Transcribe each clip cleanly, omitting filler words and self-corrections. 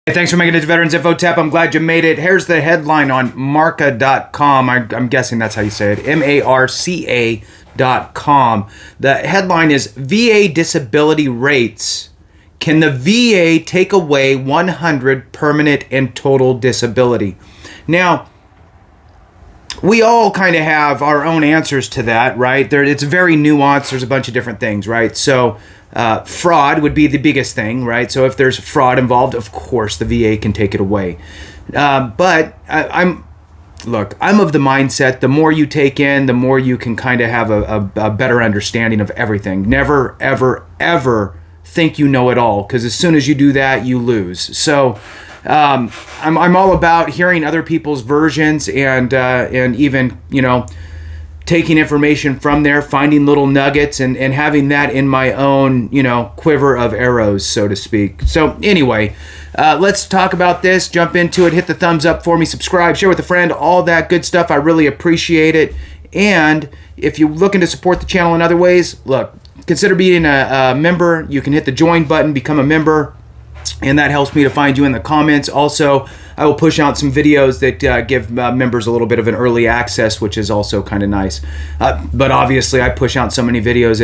Hey, thanks for making it to Veterans Info Tap. I'm glad you made it. Here's the headline on marca.com. I'm guessing that's how you say it. marca.com. The headline is VA disability rates. Can the VA take away 100 permanent and total disability? Now, we all kind of have our own answers to that, right? It's very nuanced. There's a bunch of different things, right? So fraud would be the biggest thing, right? So if there's fraud involved, of course, the VA can take it away. But I'm of the mindset, the more you take in, the more you can kind of have a better understanding of everything. Never, ever, ever think you know it all, because as soon as you do that, you lose. So I'm all about hearing other people's versions and even, taking information from there, finding little nuggets and having that in my own, quiver of arrows, so to speak. So anyway, let's talk about this, jump into it, hit the thumbs up for me, subscribe, share with a friend, all that good stuff. I really appreciate it. And if you're looking to support the channel in other ways, look, consider being a member. You can hit the join button, become a member, and that helps me to find you in the comments. Also, I will push out some videos that give members a little bit of an early access, which is also kind of nice. But obviously, I push out so many videos,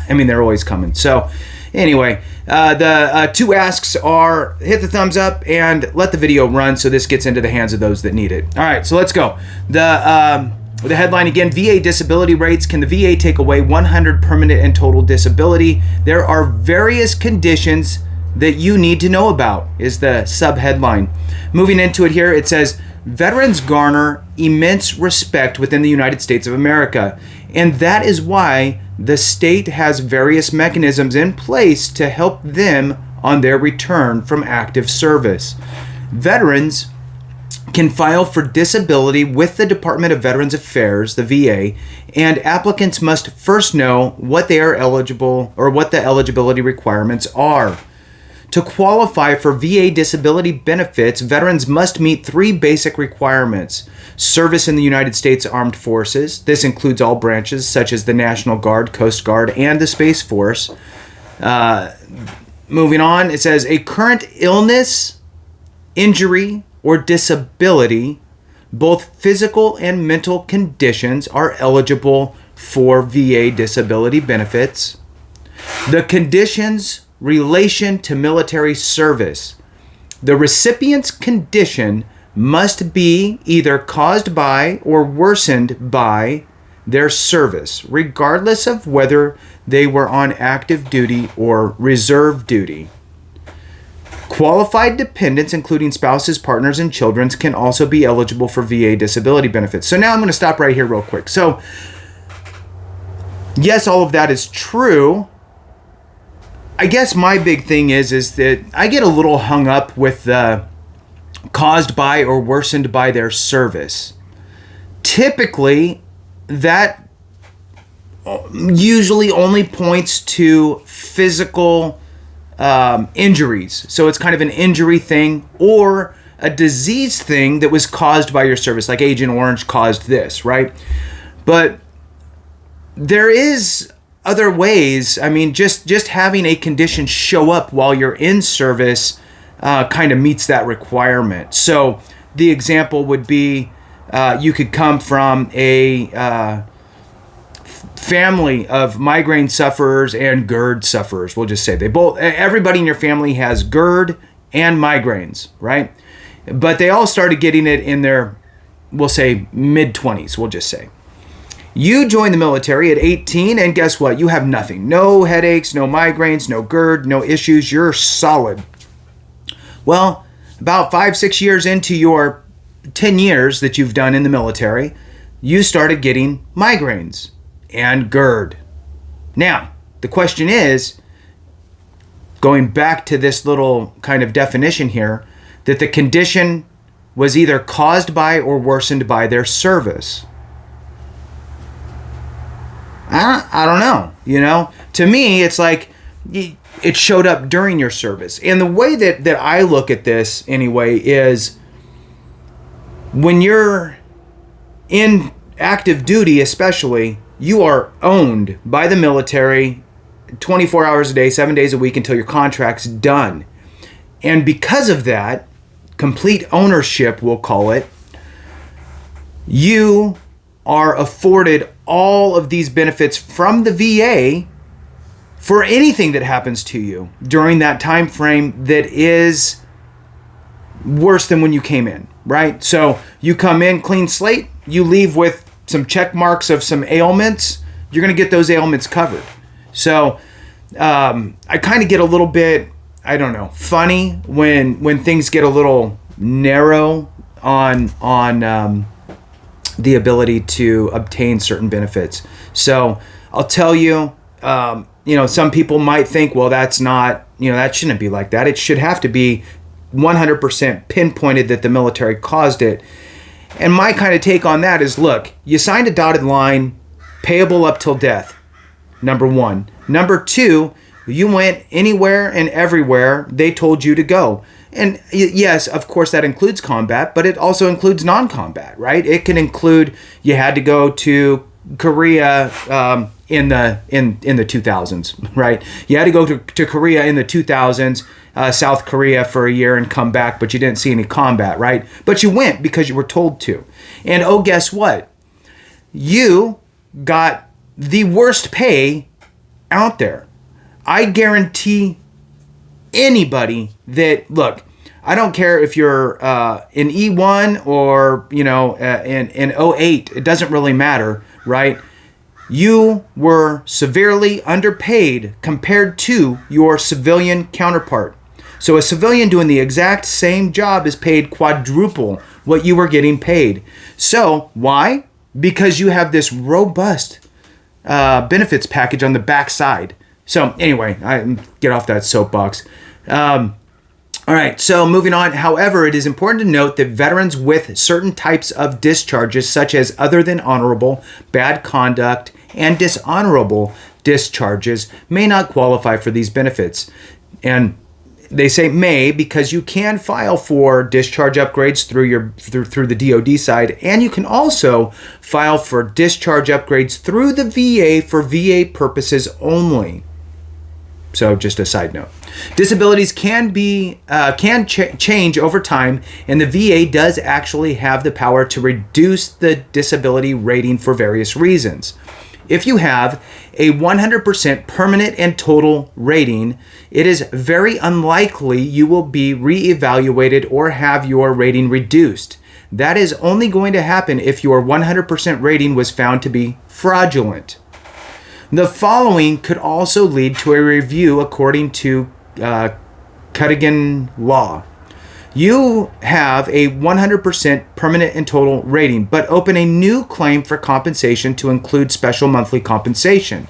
they're always coming. So anyway, the two asks are hit the thumbs up and let the video run so this gets into the hands of those that need it. All right, so let's go. The headline again, VA disability rates. Can the VA take away 100 permanent and total disability? There are various conditions that you need to know about, is the sub-headline. Moving into it here, it says, veterans garner immense respect within the United States of America, and that is why the state has various mechanisms in place to help them on their return from active service. Veterans can file for disability with the Department of Veterans Affairs, the VA, and applicants must first know what they are eligible or what the eligibility requirements are. To qualify for VA disability benefits, veterans must meet three basic requirements. Service in the United States Armed Forces. This includes all branches such as the National Guard, Coast Guard, and the Space Force. Moving on, it says a current illness, injury, or disability, both physical and mental conditions are eligible for VA disability benefits. The conditions relation to military service. The recipient's condition must be either caused by or worsened by their service, regardless of whether they were on active duty or reserve duty. Qualified dependents, including spouses, partners, and children, can also be eligible for VA disability benefits. So now I'm going to stop right here real quick. So, yes, all of that is true. I guess my big thing is that I get a little hung up with the caused by or worsened by their service. Typically, that usually only points to physical injuries. So it's kind of an injury thing or a disease thing that was caused by your service, like Agent Orange caused this, right? But there is other ways. Just having a condition show up while you're in service kind of meets that requirement. So the example would be you could come from a family of migraine sufferers and GERD sufferers. We'll just say everybody in your family has GERD and migraines, right? But they all started getting it in their, we'll say, mid-20s, we'll just say. You join the military at 18, and guess what? You have nothing. No headaches, no migraines, no GERD, no issues. You're solid. Well, about 5-6 years into your 10 years that you've done in the military, you started getting migraines and GERD. Now, the question is, going back to this little kind of definition here, that the condition was either caused by or worsened by their service. I don't know, To me, it's like it showed up during your service. And the way that I look at this, anyway, is when you're in active duty especially, you are owned by the military 24 hours a day, 7 days a week until your contract's done. And because of that, complete ownership, we'll call it, you are afforded all of these benefits from the VA for anything that happens to you during that time frame that is worse than when you came in, right? So you come in clean slate, you leave with some check marks of some ailments, you're going to get those ailments covered. So I kind of get a little bit, I don't know, funny when things get a little narrow on the ability to obtain certain benefits. So I'll tell you, some people might think, well, that's not, that shouldn't be like that. It should have to be 100% pinpointed that the military caused it. And my kind of take on that is, look, you signed a dotted line, payable up till death, number one. Number two, you went anywhere and everywhere they told you to go. And yes, of course, that includes combat, but it also includes non-combat, right? It can include you had to go to Korea in the 2000s, right? You had to go to Korea in the 2000s, South Korea for a year and come back, but you didn't see any combat, right? But you went because you were told to. And oh, guess what? You got the worst pay out there. I guarantee anybody that, look, I don't care if you're in E1 or, in 08, it doesn't really matter, right? You were severely underpaid compared to your civilian counterpart. So a civilian doing the exact same job is paid quadruple what you were getting paid. So why? Because you have this robust benefits package on the backside. So anyway, I get off that soapbox. All right, so moving on. However, it is important to note that veterans with certain types of discharges, such as other than honorable, bad conduct, and dishonorable discharges, may not qualify for these benefits. And they say may because you can file for discharge upgrades through the DoD side, and you can also file for discharge upgrades through the VA for VA purposes only. So just a side note. Disabilities can change over time, and the VA does actually have the power to reduce the disability rating for various reasons. If you have a 100% permanent and total rating, it is very unlikely you will be reevaluated or have your rating reduced. That is only going to happen if your 100% rating was found to be fraudulent. The following could also lead to a review according to Cuttigan law. You have a 100% permanent and total rating, but open a new claim for compensation to include special monthly compensation.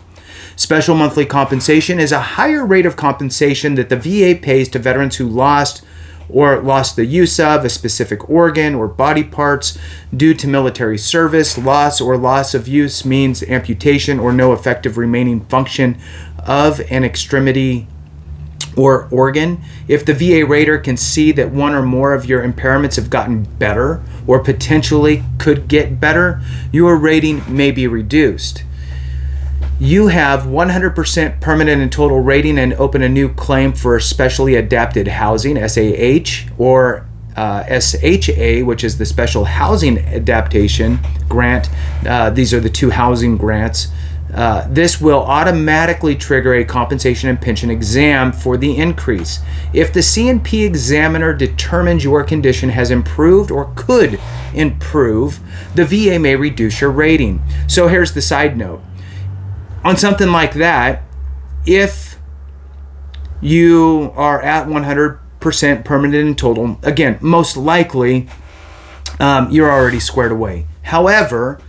Special monthly compensation is a higher rate of compensation that the VA pays to veterans who lost the use of a specific organ or body parts due to military service. Loss or loss of use means amputation or no effective remaining function of an extremity or organ. If the VA rater can see that one or more of your impairments have gotten better or potentially could get better, your rating may be reduced. You have 100% permanent and total rating and open a new claim for specially adapted housing, SAH, or SHA, which is the Special Housing Adaptation Grant. These are the two housing grants. This will automatically trigger a compensation and pension exam for the increase. If the C&P examiner determines your condition has improved or could improve, the VA may reduce your rating. So here's the side note. On something like that, if you are at 100% permanent and total, again, most likely you're already squared away. However,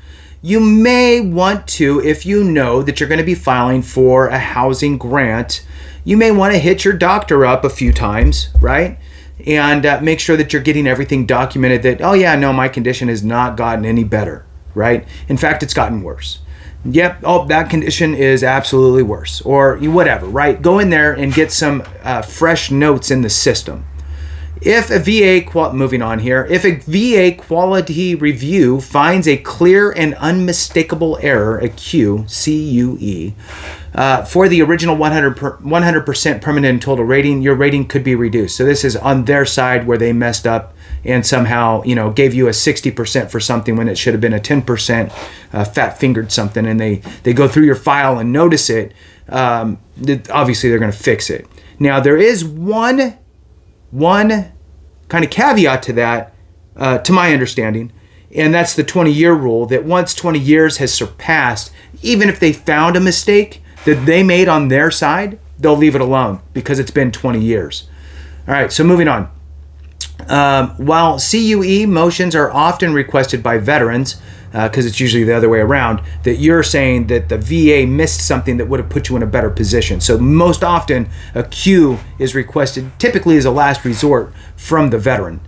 you may want to, if you know that you're going to be filing for a housing grant, you may want to hit your doctor up a few times, right? And make sure that you're getting everything documented that, oh yeah, no, my condition has not gotten any better, right? In fact, it's gotten worse. Yep, oh, that condition is absolutely worse, or whatever, right? Go in there and get some fresh notes in the system. If a VA quality review finds a clear and unmistakable error, a CUE, for the original 100% permanent and total rating, your rating could be reduced. So this is on their side where they messed up and somehow, gave you a 60% for something when it should have been a 10%, fat-fingered something, and they go through your file and notice it. Obviously, they're going to fix it. Now, there is one kind of caveat to that, to my understanding, and that's the 20-year rule, that once 20 years has surpassed, even if they found a mistake that they made on their side, they'll leave it alone because it's been 20 years. All right, so moving on. While CUE motions are often requested by veterans, because it's usually the other way around, that you're saying that the VA missed something that would have put you in a better position. So most often, a Q is requested, typically as a last resort, from the veteran.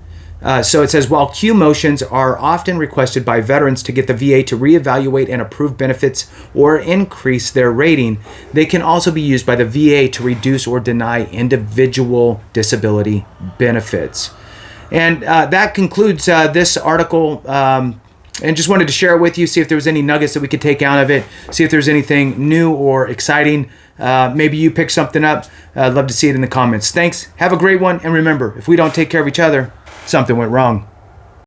So it says, while Q motions are often requested by veterans to get the VA to reevaluate and approve benefits or increase their rating, they can also be used by the VA to reduce or deny individual disability benefits. And that concludes this article. And just wanted to share it with you, see if there was any nuggets that we could take out of it, see if there's anything new or exciting. Maybe you picked something up. I'd love to see it in the comments. Thanks. Have a great one. And remember, if we don't take care of each other, something went wrong.